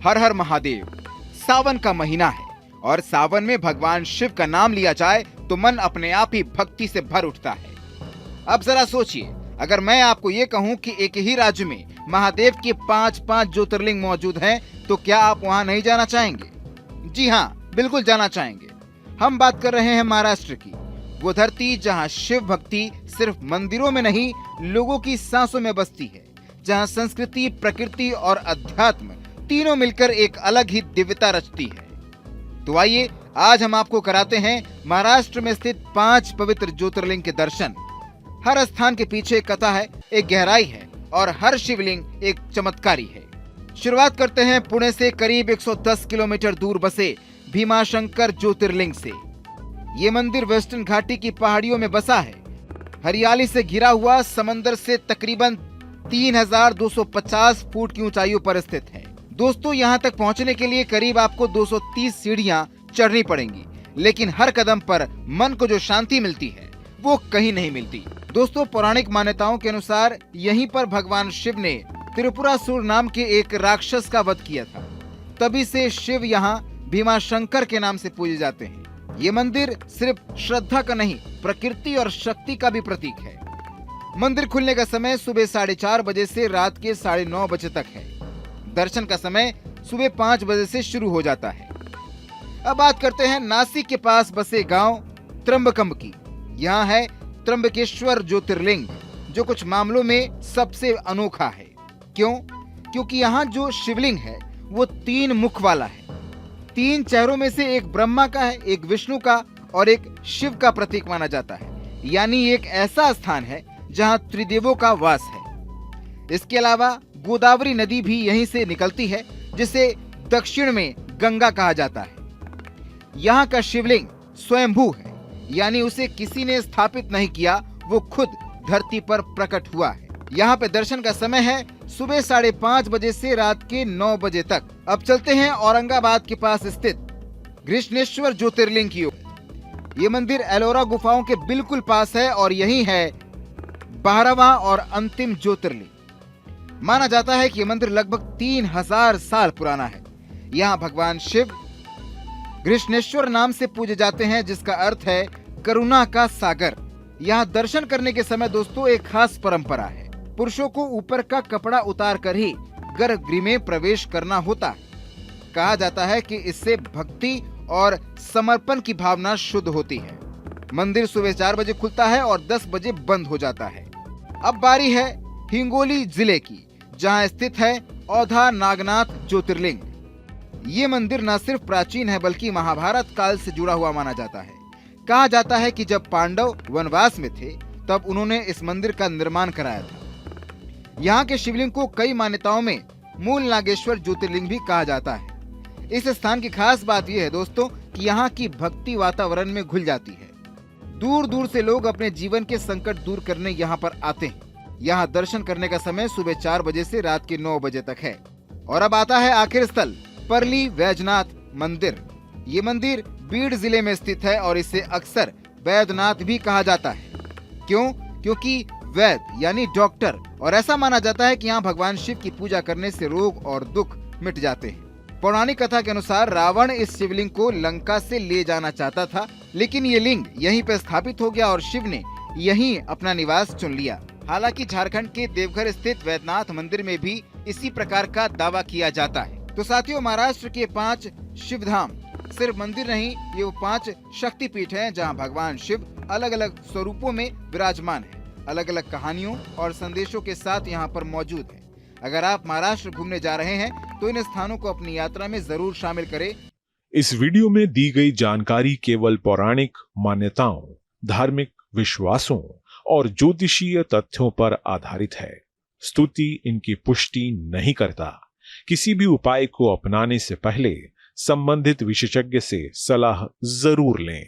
हर हर महादेव। सावन का महीना है और सावन में भगवान शिव का नाम लिया जाए तो मन अपने आप ही भक्ति से भर उठता है। अब जरा सोचिए, अगर मैं आपको ये कहूँ कि एक ही राज्य में महादेव के 5 ज्योतिर्लिंग मौजूद हैं, तो क्या आप वहाँ नहीं जाना चाहेंगे? जी हाँ, बिल्कुल जाना चाहेंगे। हम बात कर रहे हैं महाराष्ट्र की, वो धरती जहाँ शिव भक्ति सिर्फ मंदिरों में नहीं, लोगों की सांसों में बसती है, जहाँ संस्कृति, प्रकृति और अध्यात्म तीनों मिलकर एक अलग ही दिव्यता रचती है। तो आइए आज हम आपको कराते हैं महाराष्ट्र में स्थित 5 पवित्र ज्योतिर्लिंग के दर्शन। हर स्थान के पीछे एक कथा है, एक गहराई है और हर शिवलिंग एक चमत्कारी है। शुरुआत करते हैं पुणे से करीब 110 किलोमीटर दूर बसे भीमाशंकर ज्योतिर्लिंग से। ये मंदिर वेस्टर्न घाटी की पहाड़ियों में बसा है। हरियाली से घिरा हुआ, समंदर से तकरीबन 3250 फुट की ऊंचाइयों पर स्थित है। दोस्तों, यहाँ तक पहुँचने के लिए करीब आपको 230 सीढ़ियां चढ़नी पड़ेंगी, लेकिन हर कदम पर मन को जो शांति मिलती है वो कहीं नहीं मिलती। दोस्तों, पौराणिक मान्यताओं के अनुसार यहीं पर भगवान शिव ने त्रिपुरासुर नाम के एक राक्षस का वध किया था। तभी से शिव यहाँ भीमाशंकर के नाम से पूजे जाते हैं। ये मंदिर सिर्फ श्रद्धा का नहीं, प्रकृति और शक्ति का भी प्रतीक है। मंदिर खुलने का समय सुबह 4:30 बजे से रात के 9:30 बजे तक है। दर्शन का समय सुबह 5 बजे से शुरू हो जाता है। अब बात करते हैं नासिक के पास बसे गांव त्र्यंबकम की। यहाँ है त्र्यंबकेश्वर ज्योतिर्लिंग, जो कुछ मामलों में सबसे अनोखा है। क्यों? क्योंकि यहाँ जो शिवलिंग है वो 3 मुख वाला है। 3 चेहरों में से एक ब्रह्मा का है, एक विष्णु का और एक शिव का प्रतीक माना जाता है। यानी एक ऐसा स्थान है जहाँ त्रिदेवों का वास है। इसके अलावा गोदावरी नदी भी यहीं से निकलती है, जिसे दक्षिण में गंगा कहा जाता है। यहाँ का शिवलिंग स्वयंभू है, यानी उसे किसी ने स्थापित नहीं किया, वो खुद धरती पर प्रकट हुआ है। यहाँ पे दर्शन का समय है सुबह 5:30 बजे से रात के 9 बजे तक। अब चलते हैं औरंगाबाद के पास स्थित घृष्णेश्वर ज्योतिर्लिंग की ओर। ये मंदिर एलोरा गुफाओं के बिल्कुल पास है और यही है 12वां और अंतिम ज्योतिर्लिंग। माना जाता है कि यह मंदिर लगभग 3000 साल पुराना है। यहाँ भगवान शिव घृष्णेश्वर नाम से पूजे जाते हैं, जिसका अर्थ है करुणा का सागर। यहाँ दर्शन करने के समय दोस्तों एक खास परंपरा है। पुरुषों को ऊपर का कपड़ा उतार कर ही गर्भगृह में प्रवेश करना होता है। कहा जाता है कि इससे भक्ति और समर्पण की भावना शुद्ध होती है। मंदिर सुबह 4 बजे खुलता है और 10 बजे बंद हो जाता है। अब बारी है हिंगोली जिले की, जहां स्थित है औधा नागनाथ ज्योतिर्लिंग। ये मंदिर न सिर्फ प्राचीन है बल्कि महाभारत काल से जुड़ा हुआ माना जाता है। कहा जाता है कि जब पांडव वनवास में थे तब उन्होंने इस मंदिर का निर्माण कराया था। यहाँ के शिवलिंग को कई मान्यताओं में मूल नागेश्वर ज्योतिर्लिंग भी कहा जाता है। इस स्थान की खास बात यह है दोस्तों कि यहाँ की भक्ति वातावरण में घुल जाती है। दूर दूर से लोग अपने जीवन के संकट दूर करने यहाँ पर आते हैं। यहाँ दर्शन करने का समय सुबह 4 बजे से रात के 9 बजे तक है। और अब आता है आखिर स्थल, परली वैजनाथ मंदिर। ये मंदिर बीड जिले में स्थित है और इसे अक्सर वैद्यनाथ भी कहा जाता है। क्यों? क्योंकि वैद्य यानी डॉक्टर, और ऐसा माना जाता है कि यहाँ भगवान शिव की पूजा करने से रोग और दुख मिट जाते हैं। पौराणिक कथा के अनुसार रावण इस शिवलिंग को लंका से ले जाना चाहता था, लेकिन ये लिंग यहीं पर स्थापित हो गया और शिव ने यहीं अपना निवास चुन लिया। हालांकि झारखंड के देवघर स्थित वैद्यनाथ मंदिर में भी इसी प्रकार का दावा किया जाता है। तो साथियों, महाराष्ट्र के 5 शिव धाम सिर्फ मंदिर नहीं, ये वो 5 शक्तिपीठ हैं जहां भगवान शिव अलग अलग स्वरूपों में विराजमान है। अलग अलग कहानियों और संदेशों के साथ यहाँ पर मौजूद है। अगर आप महाराष्ट्र घूमने जा रहे हैं तो इन स्थानों को अपनी यात्रा में जरूर शामिल करें। इस वीडियो में दी गई जानकारी केवल पौराणिक मान्यताओं, धार्मिक विश्वासों और ज्योतिषीय तथ्यों पर आधारित है। स्तुति इनकी पुष्टि नहीं करता। किसी भी उपाय को अपनाने से पहले संबंधित विशेषज्ञ से सलाह जरूर लें।